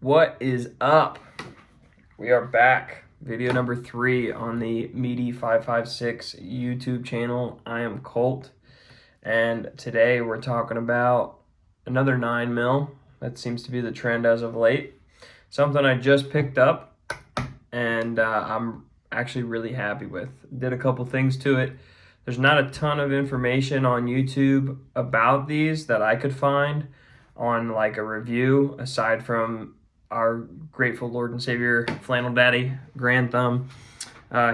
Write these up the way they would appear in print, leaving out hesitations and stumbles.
What is up? We are back. Video number 3 on the Meaty556 YouTube channel. I am Colt, and today we're talking about another 9mm. That seems to be the trend as of late. Something I just picked up, and I'm actually really happy with. Did a couple things to it. There's not a ton of information on YouTube about these that I could find on like a review, aside from our grateful Lord and Savior Flannel Daddy Grand Thumb.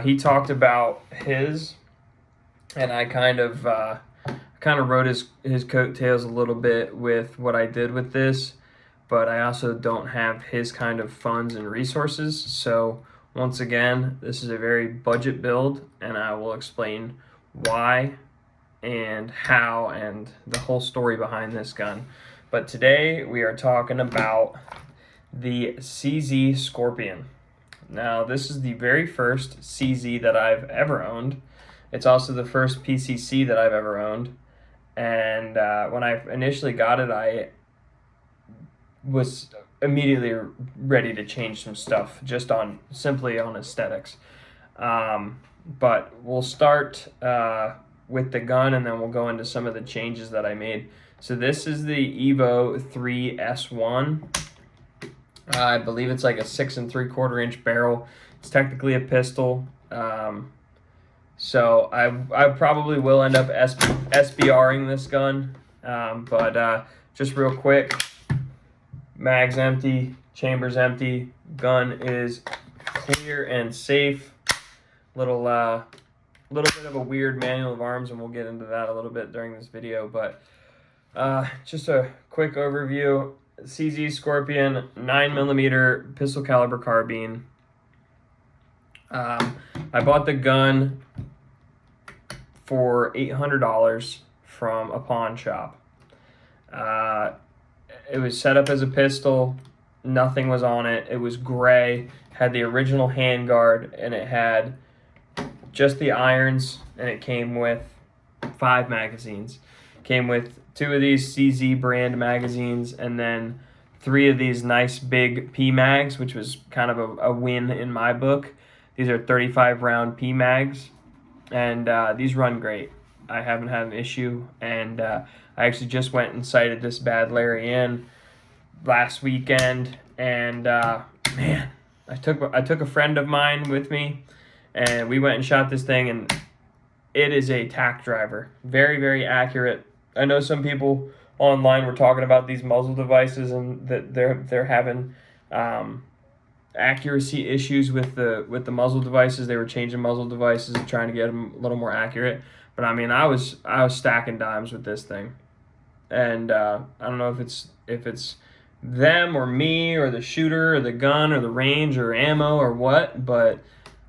He talked about his, and I kind of rode his coattails a little bit with what I did with this, but I also don't have his kind of funds and resources. So once again, this is a very budget build, and I will explain why and how and the whole story behind this gun. But today we are talking about the CZ Scorpion. Now, this is the very first CZ that I've ever owned. It's also the first PCC that I've ever owned. And when I initially got it, I was immediately ready to change some stuff just simply on aesthetics. But we'll start with the gun, and then we'll go into some of the changes that I made. So this is the EVO 3S1. I believe it's like a 6 3/4 inch barrel. It's technically a pistol. So I probably will end up SBRing this gun. But just real quick, mag's empty, chamber's empty, gun is clear and safe. Little bit of a weird manual of arms, and we'll get into that a little bit during this video. But just a quick overview. CZ Scorpion 9mm pistol caliber carbine. I bought the gun for $800 from a pawn shop. It was set up as a pistol. Nothing was on it. It was gray. Had the original handguard, and it had just the irons, and it came with 5 magazines. Came with 2 of these CZ brand magazines, and then 3 of these nice big P mags, which was kind of a win in my book. These are 35 round P mags, and these run great. I haven't had an issue, and I actually just went and sighted this bad Larry in last weekend, and man, I took a friend of mine with me, and we went and shot this thing, and it is a tack driver. Very, very accurate. I know some people online were talking about these muzzle devices, and that they're having accuracy issues with the muzzle devices. They were changing muzzle devices and trying to get them a little more accurate. But I mean, I was stacking dimes with this thing, and I don't know if it's them or me or the shooter or the gun or the range or ammo or what, but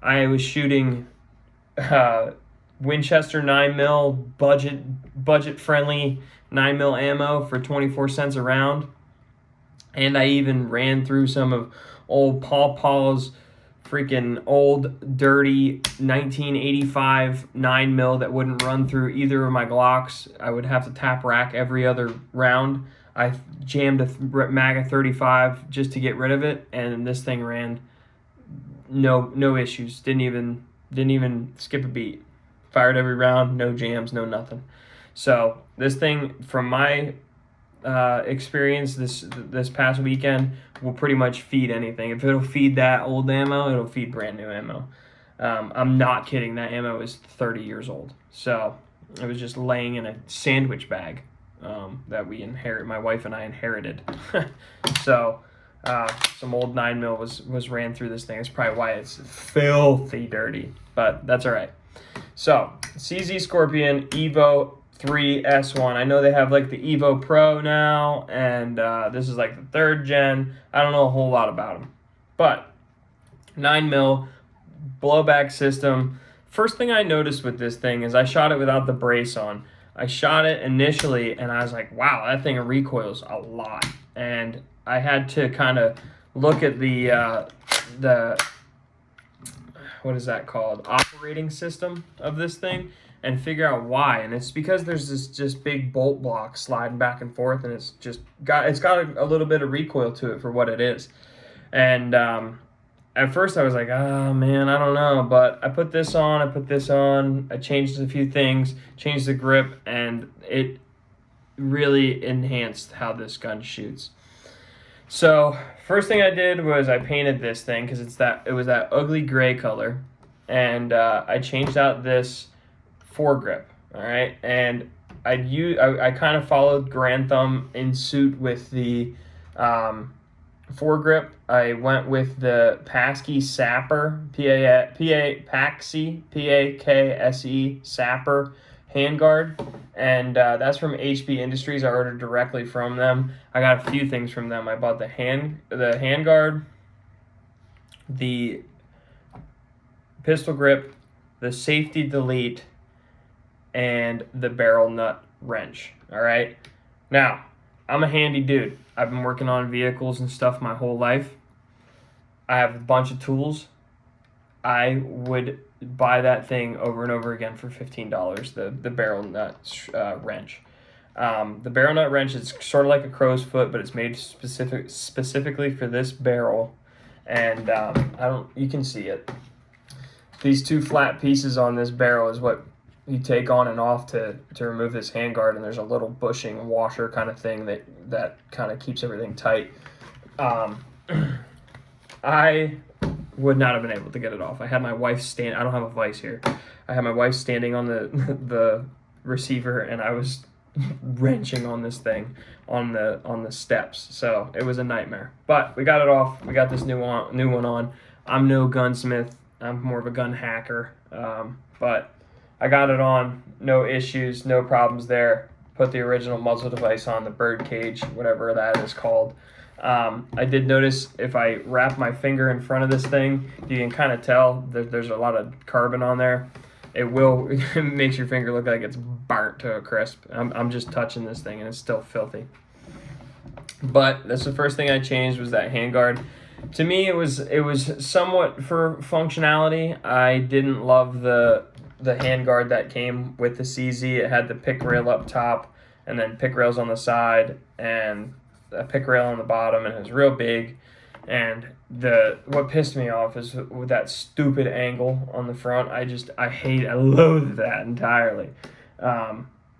I was shooting Winchester 9mm budget friendly 9mm ammo for 24 cents a round, and I even ran through some of old Paw Paw's freaking old dirty 1985 9mm that wouldn't run through either of my Glocks. I would have to tap rack every other round. I jammed a mag 35 just to get rid of it, and this thing ran no issues. Didn't even skip a beat. Fired every round, no jams, no nothing. So this thing, from my experience this past weekend, will pretty much feed anything. If it'll feed that old ammo, it'll feed brand new ammo. I'm not kidding. That ammo is 30 years old. So it was just laying in a sandwich bag that my wife and I inherited. So some old 9mm was ran through this thing. That's probably why it's filthy dirty, but that's all right. So, CZ Scorpion EVO 3S1. I know they have like the EVO Pro now, and this is like the 3rd gen. I don't know a whole lot about them. But 9mm blowback system. First thing I noticed with this thing is I shot it without the brace on. I shot it initially, and I was like, wow, that thing recoils a lot. And I had to kind of look at the what is that called? Operating system of this thing. and figure out why. And it's because there's this just big bolt block sliding back and forth, and it's got a little bit of recoil to it for what it is. And at first I was like, oh man, I don't know. But I put this on, I changed a few things, changed the grip, and it really enhanced how this gun shoots. So first thing I did was I painted this thing because it was that ugly gray color, and I changed out this Foregrip. All right, and I kind of followed Grand Thumb in suit with the Foregrip. I went with the Paske Sapper, Paske, P-A-K-S-E, Sapper Handguard, and that's from HB Industries. I ordered directly from them. I got a few things from them. I bought the Handguard, the pistol grip, the safety delete, and the barrel nut wrench. All right. Now, I'm a handy dude. I've been working on vehicles and stuff my whole life. I have a bunch of tools. I would buy that thing over and over again for $15, the barrel nut wrench. The barrel nut wrench is sort of like a crow's foot, but it's made specifically for this barrel. And you can see it. These two flat pieces on this barrel is what you take on and off to remove this handguard, and there's a little bushing washer kind of thing that kind of keeps everything tight. I would not have been able to get it off. I had my wife I don't have a vise here. I had my wife standing on the receiver, and I was wrenching on this thing on the steps. So it was a nightmare. But we got it off. We got this new one on. I'm no gunsmith. I'm more of a gun hacker. But I got it on. No issues, no problems there. Put the original muzzle device on, the bird cage, whatever that is called. I did notice if I wrap my finger in front of this thing, you can kind of tell that there's a lot of carbon on there. It makes your finger look like it's burnt to a crisp. I'm just touching this thing and it's still filthy. But that's the first thing I changed, was that handguard. To me, it was somewhat for functionality. I didn't love the handguard that came with the CZ. It had the pick rail up top and then pick rails on the side and a pick rail on the bottom, and it was real big. And what pissed me off is with that stupid angle on the front. I loathe that entirely.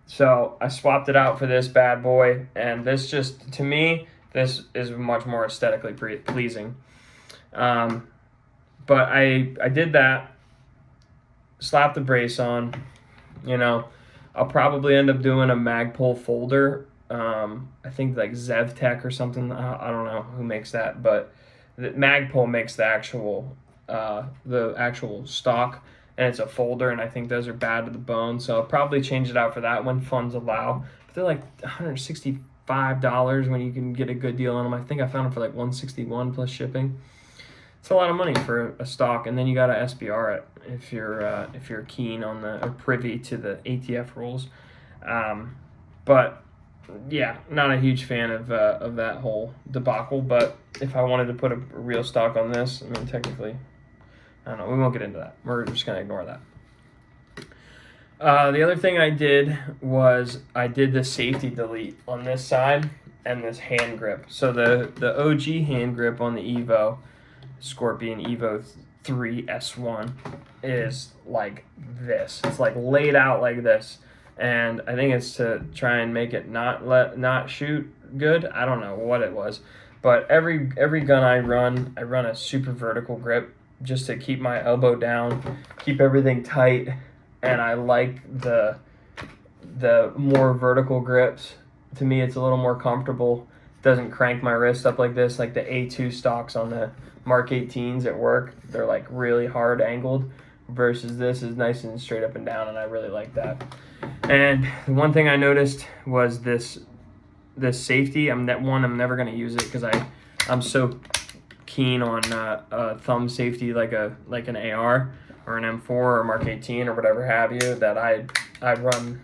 So I swapped it out for this bad boy, and this just, to me, this is much more aesthetically pleasing. But I did that, slapped the brace on. I'll probably end up doing a Magpul folder. I think like ZevTech or something. I don't know who makes that, but Magpul makes the actual stock, and it's a folder, and I think those are bad to the bone. So I'll probably change it out for that when funds allow. But they're like $165 when you can get a good deal on them. I think I found them for like $161 plus shipping. It's a lot of money for a stock, and then you gotta SBR it if you're keen on or privy to the ATF rules. But yeah, not a huge fan of that whole debacle. But if I wanted to put a real stock on this, I mean, technically, I don't know. We won't get into that. We're just gonna ignore that. The other thing I did was I did the safety delete on this side and this hand grip. So the OG hand grip on the Evo, Scorpion EVO 3 S1, is like this. It's like laid out like this. And I think it's to try and make it not shoot good. I don't know what it was, but every gun I run a super vertical grip just to keep my elbow down, keep everything tight, and I like the more vertical grips. To me, it's a little more comfortable. Doesn't crank my wrist up like this, like the A2 stocks on the Mark 18s at work. They're like really hard angled, versus this is nice and straight up and down, and I really like that. And the one thing I noticed was this safety. I'm never going to use it because I'm so keen on thumb safety, like an AR or an M4 or Mark 18 or whatever have you, that I run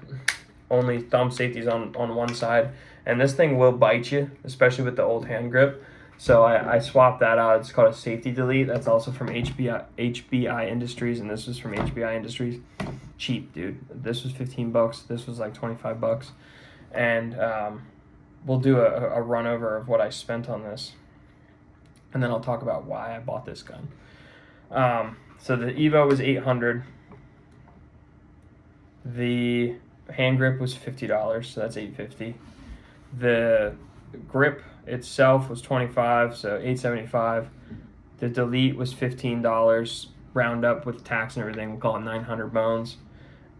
only thumb safeties on one side. And this thing will bite you, especially with the old hand grip. So I swapped that out. It's called a safety delete. That's also from HBI Industries, and this is from HBI Industries. cheap, dude. This was 15 bucks. This was like 25 bucks. And we'll do a run over of what I spent on this. And then I'll talk about why I bought this gun. So the Evo was $800. The hand grip was $50, so that's $850. The grip itself was $25, so $875. The delete was $15, round up with tax and everything. We'll call it 900 bones.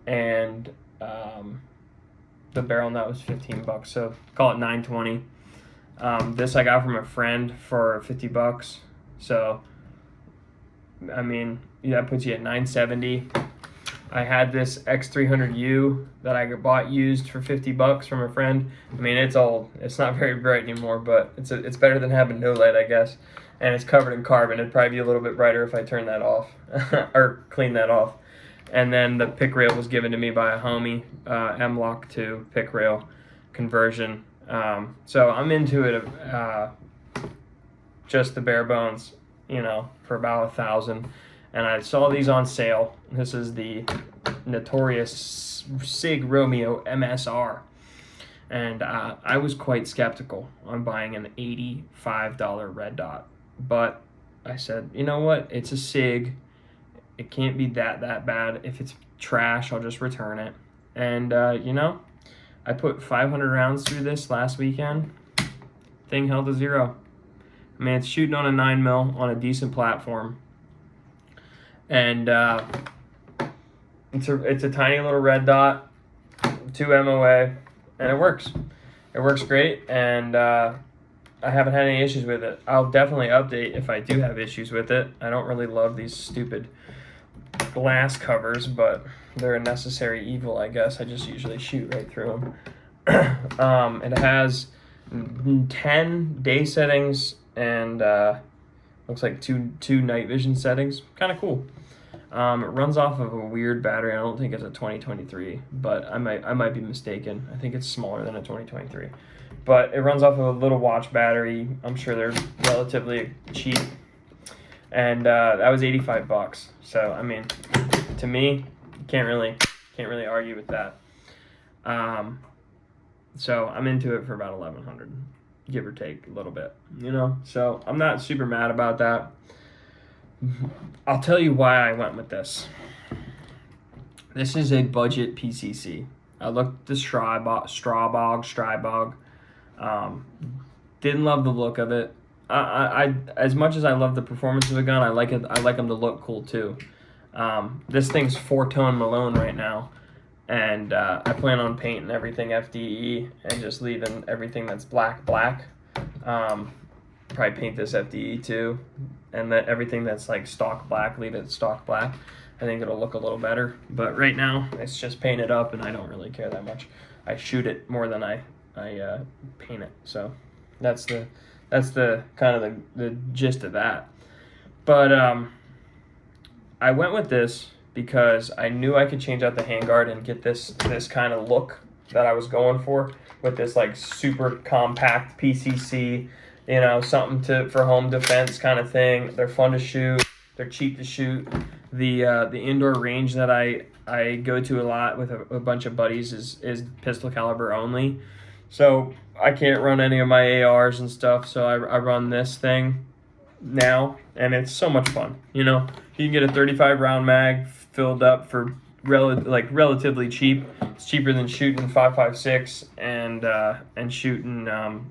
And the barrel nut was 15 bucks, so call it 920. This I got from a friend for 50 bucks. So, I mean, that puts you at 970. I had this X300U that I bought used for 50 bucks from a friend. I mean, it's old. It's not very bright anymore, but it's better than having no light, I guess. And it's covered in carbon. It'd probably be a little bit brighter if I turned that off or clean that off. And then the pick rail was given to me by a homie, M-Lock 2 pick rail conversion. So I'm into it, just the bare bones, you know, for about $1,000. And I saw these on sale. This is the notorious SIG Romeo-MSR. And I was quite skeptical on buying an $85 red dot. But I said, you know what? It's a SIG. It can't be that bad. If it's trash, I'll just return it. And, you know, I put 500 rounds through this last weekend. Thing held to 0. I mean, it's shooting on a 9mm on a decent platform. And it's a tiny little red dot, 2 MOA, and it works. It works great, and I haven't had any issues with it. I'll definitely update if I do have issues with it. I don't really love these stupid glass covers, but they're a necessary evil, I guess. I just usually shoot right through them. It has 10 day settings and looks like two night vision settings. Kind of cool. It runs off of a weird battery. I don't think it's a 2023, but I might be mistaken. I think it's smaller than a 2023. But it runs off of a little watch battery. I'm sure they're relatively cheap. And that was 85 bucks. So I mean, to me, can't really argue with that. So I'm into it for about 1,100, give or take a little bit, you know. So I'm not super mad about that. I'll tell you why I went with this. This is a budget PCC. I looked at the Strabog. Didn't love the look of it. I as much as I love the performance of the gun, I like them to look cool too. This thing's 4-tone Malone right now, and I plan on painting everything FDE and just leaving everything that's black. Probably paint this FDE too, and then everything that's like stock black, leave it stock black. I think it'll look a little better, but right now it's just painted up, and I don't really care that much. I shoot it more than I paint it, so that's the kind of the gist of that. But I went with this because I knew I could change out the handguard and get this kind of look that I was going for with this like super compact PCC, you know, something for home defense kind of thing. They're fun to shoot. They're cheap to shoot. The indoor range that I go to a lot with a bunch of buddies is pistol caliber only. So I can't run any of my ARs and stuff, so I run this thing now, and it's so much fun. You know, you can get a 35 round mag filled up for relatively cheap. It's cheaper than shooting 5.56 and shooting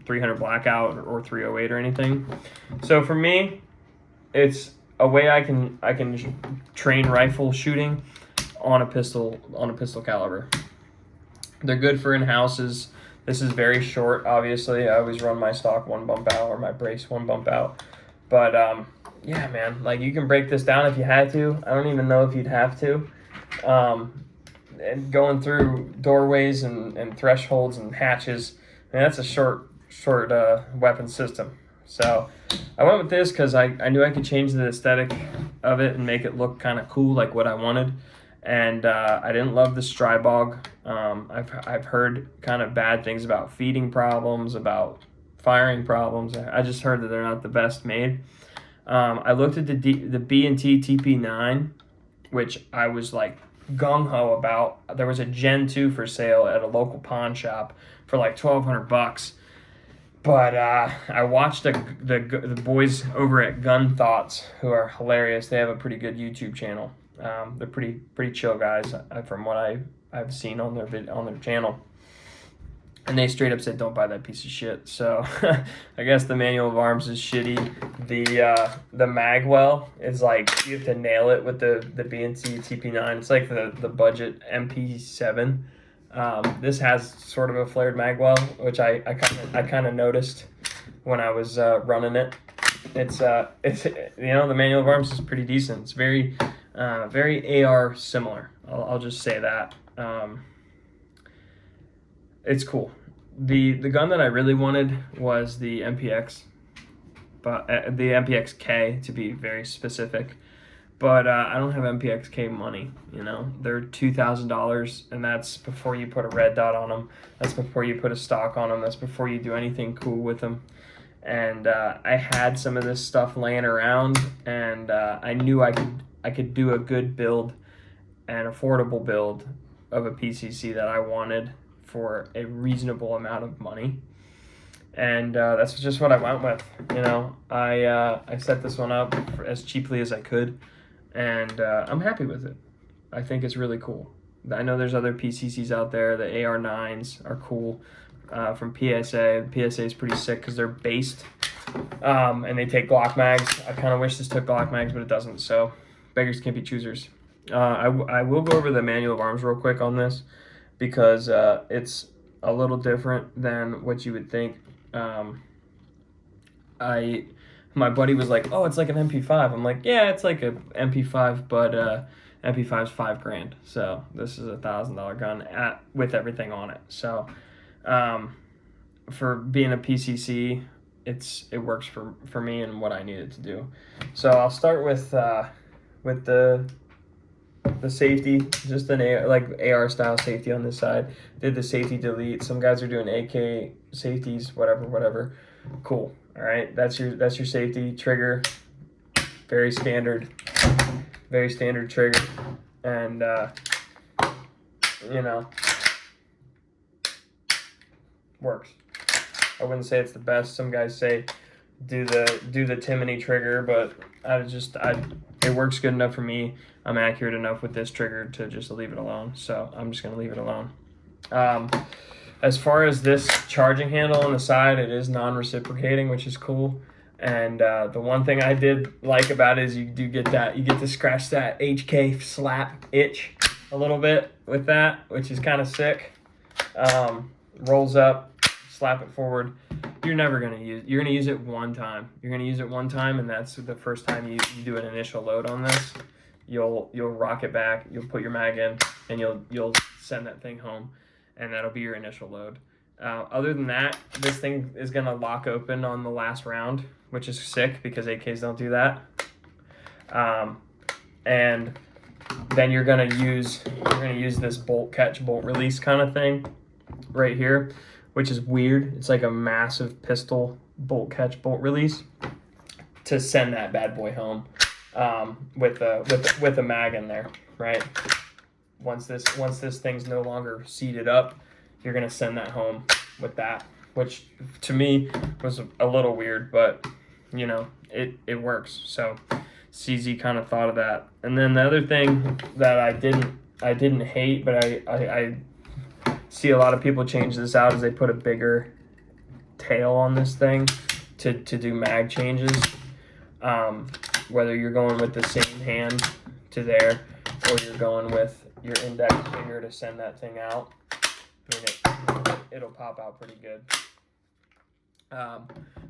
300 blackout or 308 or anything. So for me, it's a way I can train rifle shooting on a pistol caliber. They're good for in houses. This is very short, obviously. I always run my stock 1 bump out or my brace 1 bump out. But yeah, man, like you can break this down if you had to. I don't even know if you'd have to. And going through doorways and thresholds and hatches, I mean, that's a short weapon system. So I went with this because I knew I could change the aesthetic of it and make it look kind of cool, like what I wanted. And I didn't love the Strabog. I've heard kind of bad things about feeding problems, about firing problems. I just heard that they're not the best made. I looked at the B&T TP9, which I was like gung-ho about. There was a Gen 2 for sale at a local pawn shop for like $1,200. But I watched the boys over at Gun Thoughts, who are hilarious. They have a pretty good YouTube channel. They're pretty chill guys from what I've seen on their channel. And they straight up said, don't buy that piece of shit. So I guess the manual of arms is shitty. The Magwell is like, you have to nail it with the BNC TP9. It's like the budget MP7. This has sort of a flared magwell, which I kind of noticed when I was running it. It's the manual of arms is pretty decent. It's very AR similar. I'll just say that. It's cool. The gun that I really wanted was the MPX, but the MPX-K to be very specific. But I don't have MPX-K money, They're $2,000, and that's before you put a red dot on them. That's before you put a stock on them. That's before you do anything cool with them. And I had some of this stuff laying around, and I knew I could do a good build, an affordable build of a PCC that I wanted for a reasonable amount of money. And that's just what I went with. I set this one up as cheaply as I could. And I'm happy with it. I think it's really cool. I know there's other PCCs out there. The AR9s are cool from PSA. The PSA is pretty sick because they're based and they take Glock mags. I kind of wish this took Glock mags, but it doesn't. So beggars can't be choosers. I will go over the manual of arms real quick on this because it's a little different than what you would think. My buddy was like, oh, it's like an MP5. I'm like, yeah, it's like an MP5, but MP5's $5,000. So this is a $1,000 gun with everything on it. So for being a PCC, it works for me and what I needed to do. So I'll start with the safety, just an AR style safety on this side. Did the safety delete. Some guys are doing AK safeties, whatever. Cool. All right, that's your safety trigger. Very standard trigger, and works. I wouldn't say it's the best. Some guys say do the Timony trigger, but it works good enough for me. I'm accurate enough with this trigger to just leave it alone. So I'm just gonna leave it alone. As far as this charging handle on the side, it is non-reciprocating, which is cool. And the one thing I did like about it is you get to scratch that HK slap itch a little bit with that, which is kind of sick. Rolls up, slap it forward. You're gonna use it one time. And that's the first time you do an initial load on this. You'll rock it back, you'll put your mag in, and you'll send that thing home. And that'll be your initial load. Other than that, this thing is gonna lock open on the last round, which is sick because AKs don't do that. And then you're gonna use this bolt catch, bolt release kind of thing right here, which is weird. It's like a massive pistol bolt catch, bolt release to send that bad boy home with a mag in there, right? Once this thing's no longer seated up, you're gonna send that home with that, which to me was a little weird, but it works. So CZ kind of thought of that. And then the other thing that I didn't hate, but I see a lot of people change this out is they put a bigger tail on this thing to do mag changes. Whether you're going with the same hand to there or you're going with your index finger to send that thing out, I mean, it'll pop out pretty good.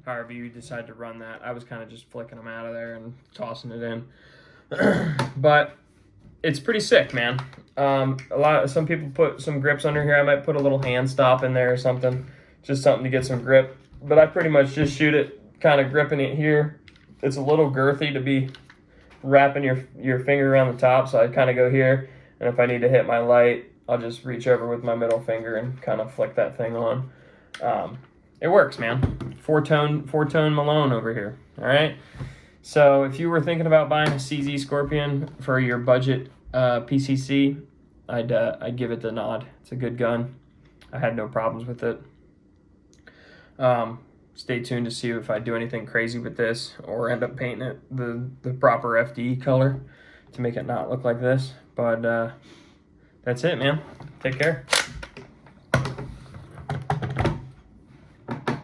However you decide to run that. I was kind of just flicking them out of there and tossing it in. But it's pretty sick, man. Some people put some grips under here. I might put a little hand stop in there or something, just something to get some grip. But I pretty much just shoot it, kind of gripping it here. It's a little girthy to be wrapping your finger around the top, so I kind of go here. And if I need to hit my light, I'll just reach over with my middle finger and kind of flick that thing on. It works, man. Four-tone Malone over here, all right? So if you were thinking about buying a CZ Scorpion for your budget PCC, I'd give it the nod. It's a good gun. I had no problems with it. Stay tuned to see if I do anything crazy with this or end up painting it the proper FD color to make it not look like this. But that's it, man. Take care.